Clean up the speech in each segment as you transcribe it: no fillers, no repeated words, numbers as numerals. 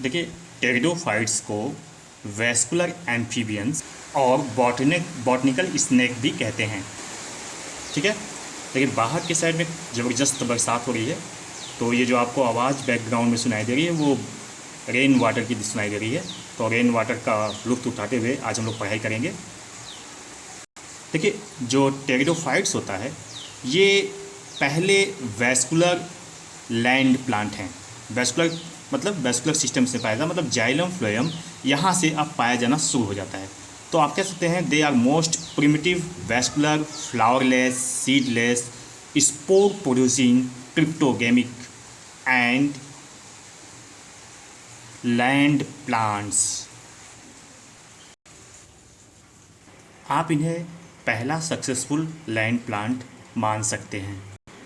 देखिए, टेरिडोफाइट्स को vascular amphibians और बॉटनिकल स्नेक भी कहते हैं। ठीक है, लेकिन बाहर के साइड में ज़बरदस्त बरसात हो रही है, तो ये जो आपको आवाज़ बैकग्राउंड में सुनाई दे रही है वो रेन वाटर की सुनाई दे रही है। तो रेन वाटर का लुत्फ़ उठाते हुए आज हम लोग पढ़ाई करेंगे। देखिए, जो टेरिडोफाइट्स होता है ये पहले वैस्कुलर लैंड प्लांट हैं। वैस्कुलर मतलब वैस्कुलर सिस्टम से पाया जाता, मतलब जाइलम फ्लोएम यहाँ से अब पाया जाना शुरू हो जाता है। तो आप कह सकते हैं they are most primitive vascular flowerless seedless spore producing cryptogamic and land plants. आप इन्हें पहला सक्सेसफुल लैंड प्लांट मान सकते हैं।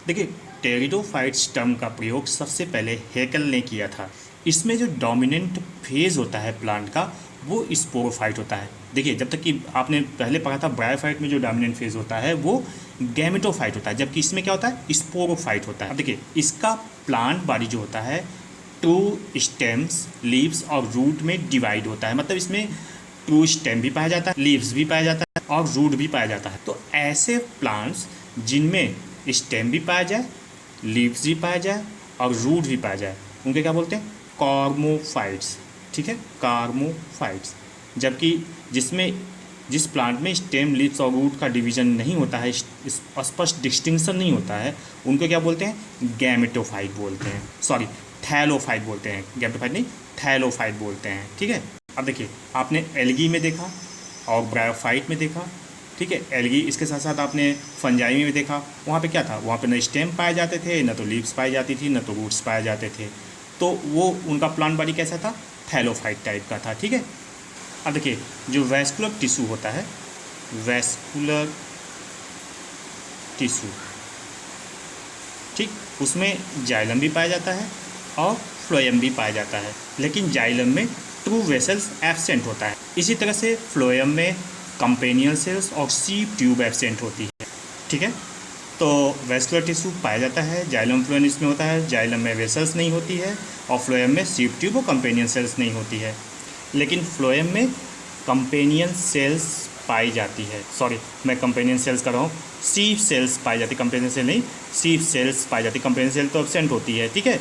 देखिए, टेरिडोफाइट्स टर्म का प्रयोग सबसे पहले हेकल ने किया था। इसमें जो डोमिनेंट फेज होता है प्लांट का वो स्पोरोफाइट होता है। देखिए, जब तक कि आपने पहले पढ़ा था ब्रायोफाइट में जो डोमिनेंट फेज होता है वो गैमेटोफाइट होता है, जबकि इसमें क्या होता है, स्पोरोफाइट होता है। अब देखिए, इसका प्लांट बॉडी जो होता है टू स्टेम्स, लीव्स और रूट में डिवाइड होता है। मतलब इसमें टू स्टेम भी पाया जाता है, लीव्स भी पाया जाता है और रूट भी पाया जाता है। तो ऐसे प्लांट्स जिनमें स्टेम भी पाया जाए, लीव्स भी पाया जाए और रूट भी पाया जाए, उनके क्या बोलते हैं, कॉर्मोफाइट्स। ठीक है, कॉर्मोफाइट्स। जबकि जिस प्लांट में स्टेम, लीव्स और रूट का डिवीजन नहीं होता है, स्पष्ट डिस्टिंक्शन नहीं होता है, उनको क्या बोलते हैं, गैमेटोफाइट बोलते हैं। सॉरी, थैलोफाइट बोलते हैं, गैमेटोफाइट नहीं, थैलोफाइट बोलते हैं। ठीक है, अब देखिए, आपने एल्गी में देखा और ब्रायोफाइट में देखा। ठीक है, एल्गी, इसके साथ साथ आपने फंजाई में भी देखा। वहाँ पे क्या था, वहाँ पे न स्टेम पाए जाते थे, न तो लीव्स पाई जाती थी, न तो रूट्स पाए जाते थे। तो वो उनका प्लांट बॉडी कैसा था, थैलोफाइट टाइप का था। ठीक है, अब देखिए, जो वैस्कुलर टिश्यू होता है, वैस्कुलर टिश्यू, ठीक, उसमें जाइलम भी पाया जाता है और फ्लोएम भी पाया जाता है, लेकिन जाइलम में ट्रू वेसल्स एब्सेंट होता है। इसी तरह से फ्लोएम में कंपेनियल सेल्स और सीप ट्यूब एब्सेंट होती है। ठीक है, तो वैस्कुलर टिश्यू पाया जाता है, जाइलम फ्लोएम इसमें होता है, जाइलम में वेसल्स नहीं होती है और फ्लोएम में सीप ट्यूब और कंपेनियल सेल्स नहीं होती है। लेकिन फ्लोएम में कंपेनियल सेल्स पाई जाती है। सॉरी, मैं कंपेनियल सेल्स कर रहा हूँ, सीप सेल्स पाई जाती, कंपेनियल सेल नहीं, सीप सेल्स पाई जाती। कंपेनियल सेल तो एब्सेंट होती है। ठीक है,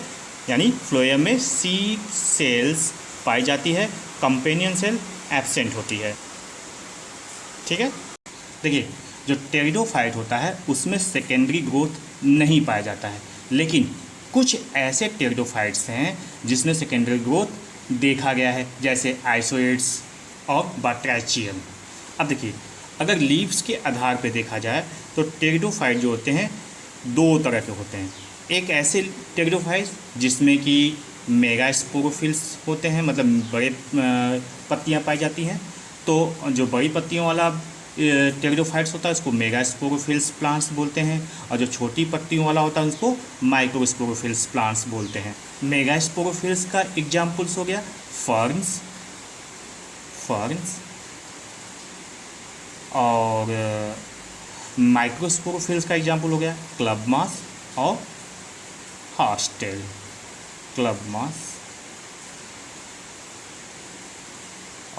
यानी फ्लोएम में सीप सेल्स पाई जाती है, कंपेनियन सेल एब्सेंट होती है। ठीक है, देखिए, जो टेरिडोफाइट होता है उसमें सेकेंडरी ग्रोथ नहीं पाया जाता है, लेकिन कुछ ऐसे टेरिडोफाइट्स हैं जिसमें सेकेंडरी ग्रोथ देखा गया है, जैसे आइसोइड्स और बाट्रैचियम। अब देखिए, अगर लीव्स के आधार पर देखा जाए तो टेरिडोफाइट जो होते हैं दो तरह के होते हैं। एक ऐसे टेरिडोफाइट्स जिसमें कि मेगास्पोरोफिल्स होते हैं, मतलब बड़े पत्तियां पाई जाती हैं। तो जो बड़ी पत्तियों वाला टेरिडोफाइट्स होता है उसको मेगास्पोरोफिल्स प्लांट्स बोलते हैं, और जो छोटी पत्तियों वाला होता है उसको माइक्रोस्पोरोफिल्स प्लांट्स बोलते हैं। मेगास्पोरोफिल्स का एग्जाम्पल्स हो गया फर्न्स और माइक्रोस्पोरोफिल्स का एग्जाम्पल हो गया क्लब मास और हॉस्टेल। क्लब मास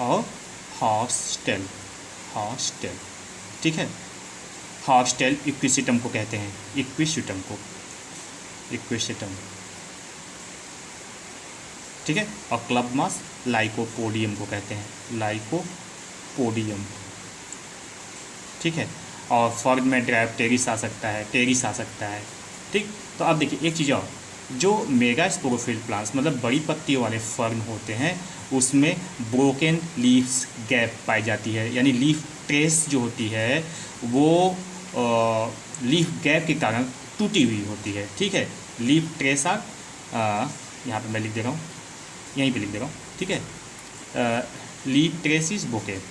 और हॉस्टेल। ठीक है, हॉस्टेल इक्विसिटम को कहते हैं, इक्विसिटम। ठीक है, और क्लब मास लाइकोपोडियम को कहते हैं, लाइकोपोडियम। ठीक है, और फॉर्म में टेरिस आ सकता है। ठीक, तो अब देखिए एक चीज़ और, जो मेगास्पोरोफिल प्लांट्स मतलब बड़ी पत्तियों वाले फर्न होते हैं उसमें ब्रोकन लीव्स गैप पाई जाती है, यानी लीफ ट्रेस जो होती है वो लीफ गैप के कारण टूटी हुई होती है। ठीक है, लीफ ट्रेस आर, यहाँ पे मैं लिख दे रहा हूँ, यहीं पे लिख दे रहा हूँ। ठीक है, leaf traces broken,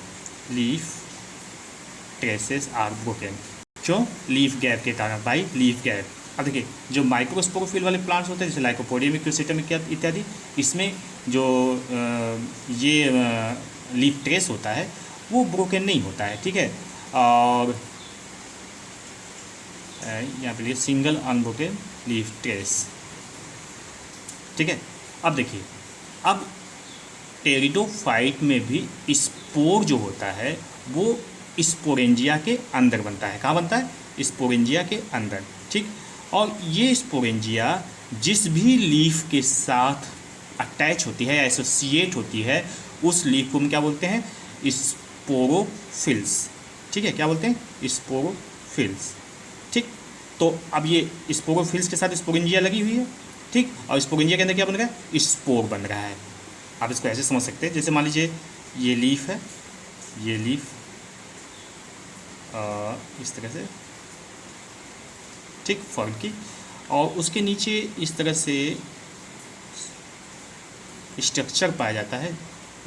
leaf traces are broken, क्यों, लीफ गैप के कारण, बाई लीफ गैप। अब देखिए, जो माइक्रोस्पोरोफिल वाले प्लांट्स होते हैं जैसे लाइकोपोडियम, इक्विसिटम इत्यादि, इसमें जो ये लीफ ट्रेस होता है वो ब्रोकन नहीं होता है। ठीक है, और यहाँ पे लिए सिंगल अनब्रोकन लीफ ट्रेस। ठीक है, अब देखिए, अब टेरिडोफाइट में भी स्पोर जो होता है वो स्पोरेंजिया के अंदर बनता है। कहाँ बनता है? स्पोरेंजिया के अंदर, ठीक। और ये स्पोरेंजिया जिस भी लीफ के साथ अटैच होती है या एसोसिएट होती है उस लीफ को हम क्या बोलते हैं? स्पोरोफिल्स, ठीक है। क्या बोलते हैं? स्पोरोफिल्स, ठीक। तो अब ये स्पोरोफिल्स के साथ स्पोरेंजिया लगी हुई है, ठीक। और स्पोरेंजिया के अंदर क्या बन रहा है? स्पोर बन रहा है। आप इसको ऐसे समझ सकते हैं, जैसे मान लीजिए ये लीफ है, ये लीफ इस तरह से, ठीक, फर्न की, और उसके नीचे इस तरह से स्ट्रक्चर पाया जाता है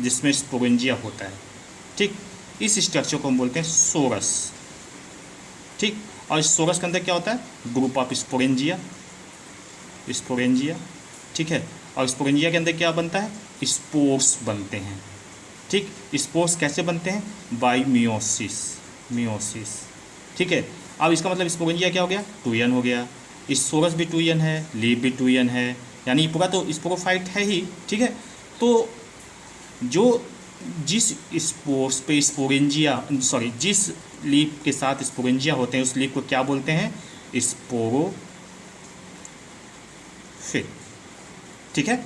जिसमें स्पोरेंजिया होता है, ठीक। इस स्ट्रक्चर को हम बोलते हैं सोरस, ठीक। और इस सोरस के अंदर क्या होता है? ग्रुप ऑफ स्पोरेंजिया, स्पोरेंजिया, ठीक है। और स्पोरेंजिया के अंदर क्या बनता है? स्पोर्स बनते हैं, ठीक। स्पोर्स कैसे बनते हैं? बाय मियोसिस, मियोसिस, ठीक है। अब इसका मतलब स्पोरेंजिया क्या हो गया? 2n हो गया। इस सोरस भी 2n है, लीफ भी 2n है, यानी पूरा तो स्पोरोफाइट है ही, ठीक है। तो जो जिस स्पोर्स पे स्पोरेंजिया, सॉरी, जिस लीफ के साथ स्पोरेंजिया होते हैं उस लीफ को क्या बोलते हैं? स्पोरोफिल, ठीक है।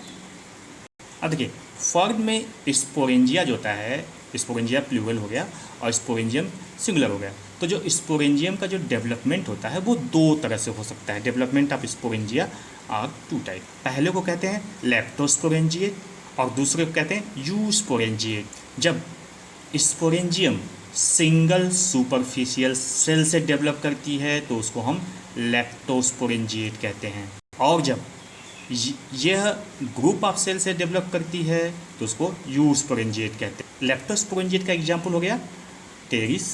अब देखिए फर्न में स्पोरेंजिया जो होता है, स्पोरेंजिया प्लूरल हो गया और स्पोरेंजियम सिंगुलर हो गया। तो जो स्पोरेंजियम का जो डेवलपमेंट होता है वो दो तरह से हो सकता है। Development of sporangia are two type. पहले को कहते हैं लेप्टोस्पोरेंजिएट और दूसरे को कहते हैं यूस्पोरेंजिएट। जब स्पोरेंजियम सिंगल सुपरफिशियल सेल से डेवलप करती है तो उसको हम लेप्टोस्पोरेंजिएट कहते हैं, और जब यह ग्रुप ऑफ सेल से डेवलप करती है तो उसको यूस्पोरेंजिएट कहते हैं। लेप्टोस्पोरेंजिएट का एग्जाम्पल हो गया टेरिस,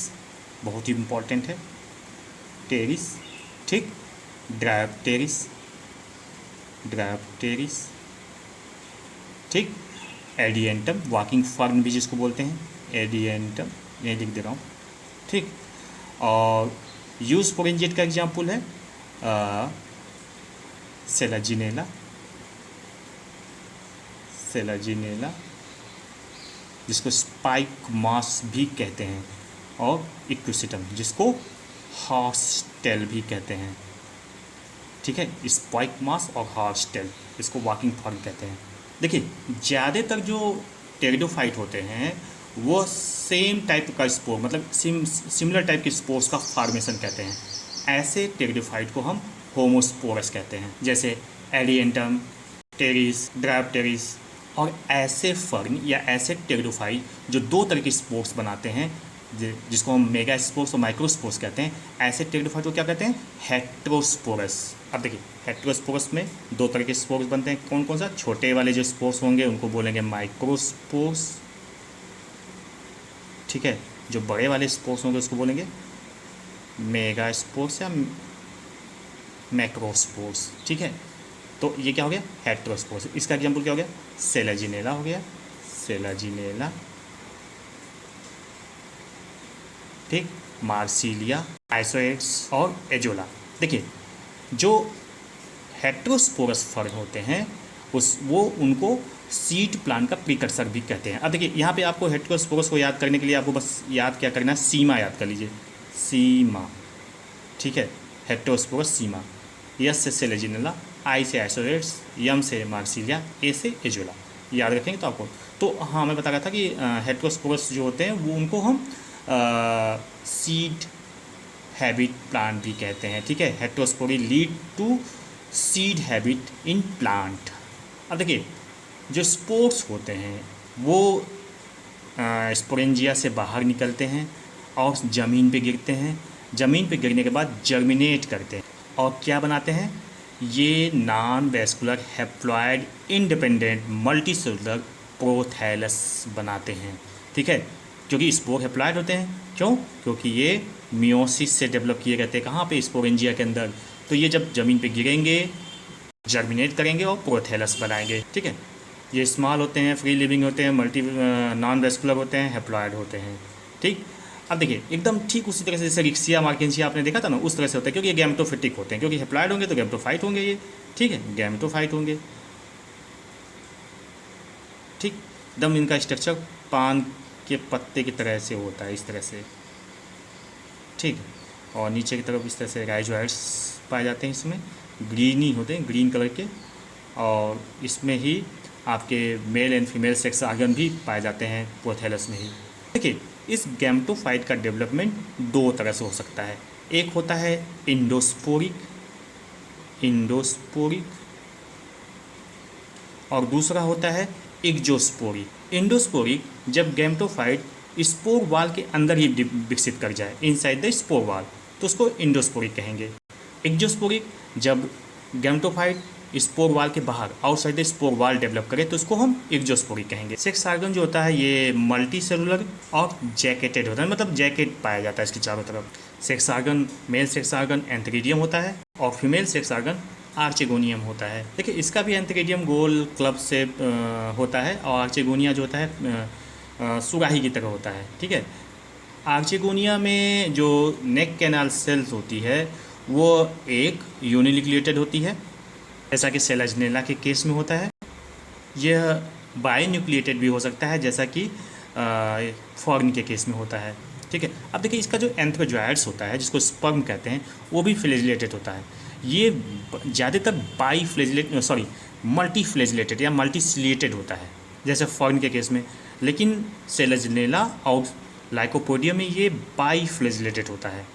बहुत ही इंपॉर्टेंट है, टेरिस, ठीक। ड्रायोप्टेरिस, ड्रायोप्टेरिस, ठीक। एडिएंटम, वॉकिंग फर्न भी जिसको बोलते हैं, एडिएंटम, ये लिख दे रहा हूँ, ठीक। और यूस्पोरेंजिएट का एग्जाम्पल है सेलाजिनेला, सेलाजिनेला, जिसको स्पाइक मास भी कहते हैं, और इक्विसिटम जिसको हॉर्स टेल भी कहते हैं, ठीक है। स्पाइक मास और हॉर्स टेल, इसको वॉकिंग फर्न कहते हैं। देखिए ज़्यादातर जो टेरिडोफाइट होते हैं वो सेम टाइप का स्पोर, मतलब सिमिलर टाइप के स्पोर्स का फॉर्मेशन कहते हैं। ऐसे टेरिडोफाइट को हम होमोस्पोरस कहते हैं, जैसे एडिएंटम, टेरिस, ड्रायोप्टेरिस। और ऐसे फर्न या ऐसे टेरिडोफाइट जो दो तरह के स्पोर्स बनाते हैं, जिसको हम मेगा स्पोर्स और माइक्रोस्पोर्स कहते हैं, ऐसे टेरिडोफाइट को क्या कहते हैं? हेट्रोस्पोरस। अब देखिए हेट्रोस्पोरस में दो तरह के स्पोर्स बनते हैं, कौन कौन सा? छोटे वाले जो स्पोर्स होंगे उनको बोलेंगे माइक्रोस्पोर्स, ठीक है। जो बड़े वाले स्पोर्स होंगे उसको बोलेंगे मेगा स्पोर्स या मैक्रोस्पोर्स, ठीक है। तो ये क्या हो गया? हेट्रोस्पोर्स। इसका एग्जाम्पल क्या हो गया? सेलाजिनेला हो गया, सेलाजिनेला, ठीक। मार्सिलिया, आइसोएट्स और एजोला। देखिए जो हेट्रोस्पोरस फर्न होते हैं उनको सीड प्लांट का प्रीकर्सर भी कहते हैं। अब देखिए यहाँ पे आपको हेट्रोस्पोरस को याद करने के लिए आपको बस याद क्या करना है? सीमा याद कर लीजिए, सीमा, ठीक है। हेट्रोस्पोरस सीमा, एस से सेलेजिनेला, आई से आइसोएट्स, एम से मार्सिलिया, ए से एजोला, याद रखेंगे तो आपको। तो हाँ मैं बता रहा था कि हेट्रोस्पोरस जो होते हैं वो उनको हम सीड हैबिट प्लांट भी कहते हैं, ठीक है। Heterospory lead to seed habit in plant. अब देखिए जो स्पोर्स होते हैं वो स्पोरेंजिया से बाहर निकलते हैं और ज़मीन पे गिरते हैं। ज़मीन पे गिरने के बाद जर्मिनेट करते हैं और क्या बनाते हैं? ये non vascular haploid independent multicellular prothallus बनाते हैं, ठीक है। क्योंकि स्पोर हैप्लॉइड होते हैं, क्यों? क्योंकि ये मियोसिस से डेवलप किए गए थे। कहाँ पे? स्पोरेंजिया के अंदर। तो ये जब ज़मीन पे गिरेंगे जर्मिनेट करेंगे और प्रोथैलस बनाएंगे, ठीक है। ये स्मॉल होते हैं, फ्री लिविंग होते हैं, नॉन वैस्कुलर होते हैं, हैप्लॉइड होते हैं, ठीक। अब देखिए एकदम ठीक उसी तरह से जैसे रिक्सिया मार्केंसिया आपने देखा था ना, उस तरह से होता है, क्योंकि ये गैमेटोफिटिक होते हैं। क्योंकि हैप्लॉइड होंगे तो गैमेटोफाइट होंगे ये, ठीक है, गैमेटोफाइट होंगे, ठीक। एकदम इनका स्ट्रक्चर पान के पत्ते की तरह से होता है, इस तरह से, ठीक। और नीचे की तरफ इस तरह से राइजोइड्स पाए जाते हैं, इसमें ग्रीनी होते हैं, ग्रीन कलर के। और इसमें ही आपके male and female sex organ भी पाए जाते हैं प्रोथैलस में ही। देखिए, इस गैमेटोफाइट का डेवलपमेंट दो तरह से हो सकता है। एक होता है इंडोस्पोरिक, और दूसरा होता है एक्जोस्पोरिक। इंडोस्पोरिक जब गैमेटोफाइट स्पोर वाल के अंदर ही विकसित कर जाए, इनसाइड द स्पोर वाल, तो उसको इंडोस्पोरिक कहेंगे। एक्जोस्पोरिक जब गैमेटोफाइट स्पोर वाल के बाहर, आउटसाइड द स्पोर वाल डेवलप करे, तो उसको हम एक्जोस्पोरिक कहेंगे। सेक्स आर्गन जो होता है ये मल्टी सेलुलर और जैकेटेड होता है, मतलब जैकेट पाया जाता है इसके चारों तरफ। Sex organ, male sex organ antheridium होता है और फीमेल सेक्स आर्गन आर्चेगोनियम होता है। देखिए, इसका भी एंथेरिडियम गोल क्लब से होता है और आर्चेगोनिया जो होता है सुराही की तरह होता है, ठीक है। आर्चेगोनिया में जो नेक कैनाल सेल्स होती है वो एक यूनिन्यूक्लिएटेड होती है, जैसा कि सेलेजनेला के केस में होता है। यह बाइन्यूक्लिएटेड भी हो सकता है, जैसा कि फॉर्न के केस में होता है, ठीक है। अब देखिए, इसका जो एंथ्रोजॉइड्स होता है, जिसको स्पर्म कहते हैं, वो भी फ्लेजिलेटेड होता है। ये ज़्यादातर मल्टी फ्लेजिलेटेड या मल्टीसिलिएटेड होता है, जैसे फॉर्न के केस में। लेकिन सेलेजनेला और लाइकोपोडियम में ये बाई फ्लेजिलेटेड होता है,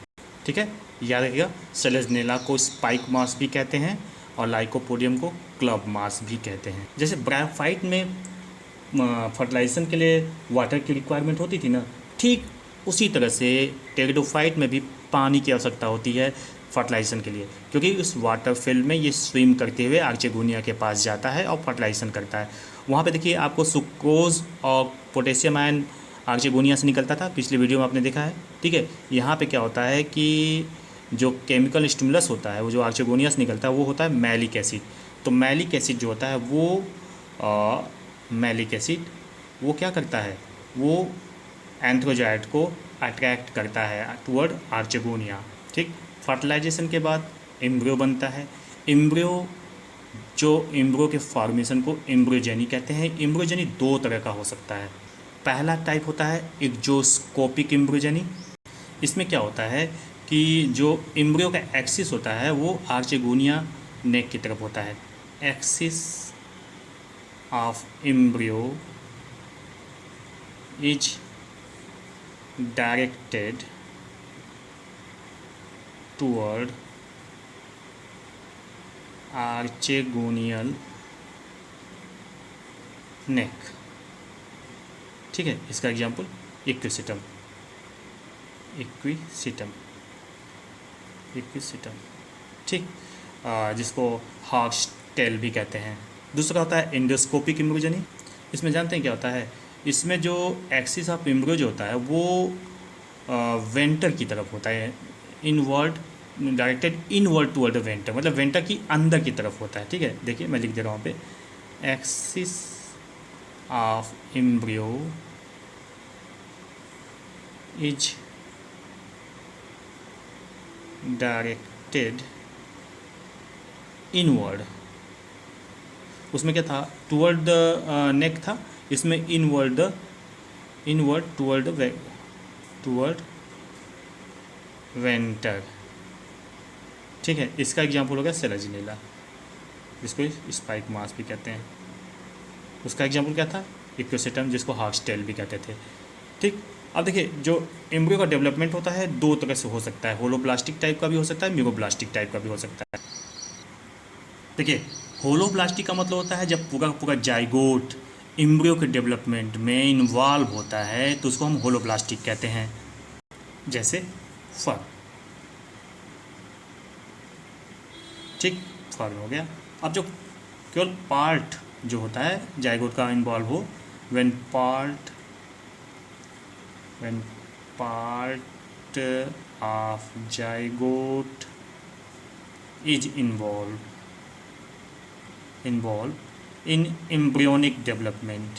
ठीक है। याद रखिएगा, सेलेजनेला को स्पाइक मास भी कहते हैं और लाइकोपोडियम को क्लब मास भी कहते हैं। जैसे ब्रायोफाइट में फर्टिलाइजेशन के लिए वाटर की रिक्वायरमेंट होती थी ना, ठीक उसी तरह से टेरिडोफाइट में भी पानी की आवश्यकता होती है फर्टिलाइजेशन के लिए, क्योंकि उस वाटर फिल्म में ये स्विम करते हुए आर्चेगोनिया के पास जाता है और फर्टिलाइजेशन करता है। वहाँ पे देखिए, आपको सुक्रोज और पोटेशियम आयन आर्चेगोनिया से निकलता था, पिछले वीडियो में आपने देखा है, ठीक है। यहाँ पे क्या होता है कि जो केमिकल स्टिमुलस होता है, वो जो आर्चेगोनिया से निकलता है, वो होता है मैलिक एसिड। तो मैलिक एसिड जो होता है वो क्या करता है, वो एंथ्रोजॉइड को अट्रैक्ट करता है टुवर्ड आर्चेगोनिया, ठीक। फर्टिलाइजेशन के बाद एम्ब्रियो बनता है। एम्ब्रियो के फॉर्मेशन को एम्ब्रियोजेनी कहते हैं। एम्ब्रियोजेनी दो तरह का हो सकता है। पहला टाइप होता है एक्जोस्कोपिक एम्ब्रियोजेनी। इसमें क्या होता है कि जो एम्ब्रियो का एक्सिस होता है वो आर्चेगोनिया नेक की तरफ होता है। Axis of embryo is directed toward archegonial neck, ठीक है। इसका एग्जाम्पल इक्विसिटम, ठीक, जिसको हॉक्स टेल भी कहते हैं। दूसरा होता है एंडोस्कोपिक एम्ब्रियोजेनी। इसमें जानते हैं क्या होता है, इसमें जो एक्सिस ऑफ एम्ब्रियो जो होता है वो वेंटर की तरफ होता है, directed inward toward the venter, मतलब वेंटर की अंदर की तरफ होता है, ठीक है। देखिए, मैं लिख दे रहा हूँ पे, axis of embryo is directed inward. उसमें क्या था, टुवर्ड द नेक था, इसमें इनवर्ड टुवर्ड वेंटर, ठीक है। इसका एग्जाम्पल हो गया सेलेजनेला, जिसको स्पाइक मास भी कहते हैं। उसका एग्जाम्पल क्या था, इक्विसिटम, जिसको हॉक्स टेल भी कहते थे, ठीक। अब देखिए, जो एम्ब्रियो का डेवलपमेंट होता है दो तरह से हो सकता है, होलोब्लास्टिक टाइप का भी हो सकता है, मीगोब्लास्टिक टाइप का भी हो सकता है। देखिए, होलोब्लास्टिक का मतलब होता है जब पूरा जाइगोट एम्ब्रियो के डेवलपमेंट में इन्वॉल्व होता है, तो उसको हम होलोब्लास्टिक कहते हैं। जैसे फर, ठीक, फर हो गया। अब जो केवल पार्ट जो होता है जाइगोट का इन्वॉल्व हो, when part of zygote is involve in embryonic development,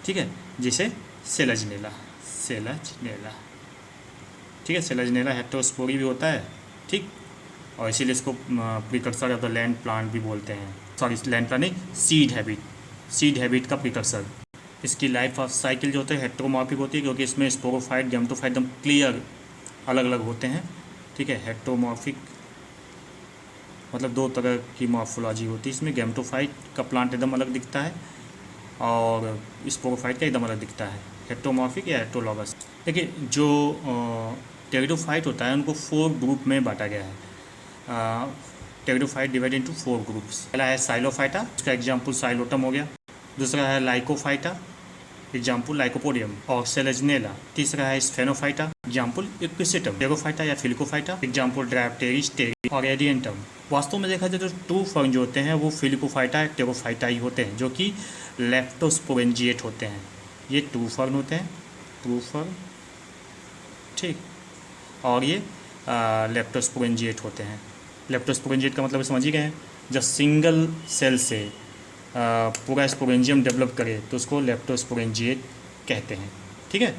ठीक है। जैसे सेलेजनेला, ठीक है। सेलेजनेला हेटेरोस्पोरी भी होता है, ठीक, और इसीलिए इसको precursor of the land plant भी बोलते हैं। सॉरी, लैंड प्लांट नहीं, सीड हैबिट का प्रिकर्सर। इसकी लाइफ ऑफ साइकिल जो होता है हेट्रोमॉर्फिक होती है, क्योंकि इसमें स्पोरोफाइट गैमेटोफाइट एकदम क्लियर अलग अलग होते हैं, ठीक है। हेट्रोमॉर्फिक मतलब दो तरह की मॉर्फोलॉजी होती है इसमें। गैमेटोफाइट का प्लांट एकदम अलग दिखता है और स्पोरोफाइट का एकदम अलग दिखता है। हेट्रोमॉर्फिक या हेट्रोलॉगस। देखिए, जो टेरिडोफाइट होता है उनको 4 ग्रुप में बांटा गया है। Pteridophyte divide into 4 groups. पहला है साइलोफाइटा, उसका एग्जांपल साइलोटम हो गया। दूसरा है लाइकोफाइटा, एग्जाम्पल लाइकोपोडियम और सेलेजनेला। तीसरा है स्फेनोफाइटा, एग्जाम्पल इक्विसिटम। टेरोफाइटा या फिलिकोफाइटा, एग्जाम्पल ड्रायोप्टेरिस, टेरी और एडियंटम। वास्तव में देखा जाए तो ट्रू फर्न जो होते हैं वो फिलिकोफाइटा, टेरोफाइटा ही होते हैं, जो कि लेप्टोस्पोरेंजिएट होते हैं। ये ट्रू फर्न होते हैं, ट्रू फर्न, ठीक, और ये लेप्टोस्पोरेंजिएट होते हैं। लेप्टोस्पोरेंजिएट का मतलब समझ ही गए हैं, जब सिंगल सेल से पूरा स्पोरेंजियम डेवलप करे तो उसको लेप्टोस्पोरेंजिएट कहते हैं, ठीक है।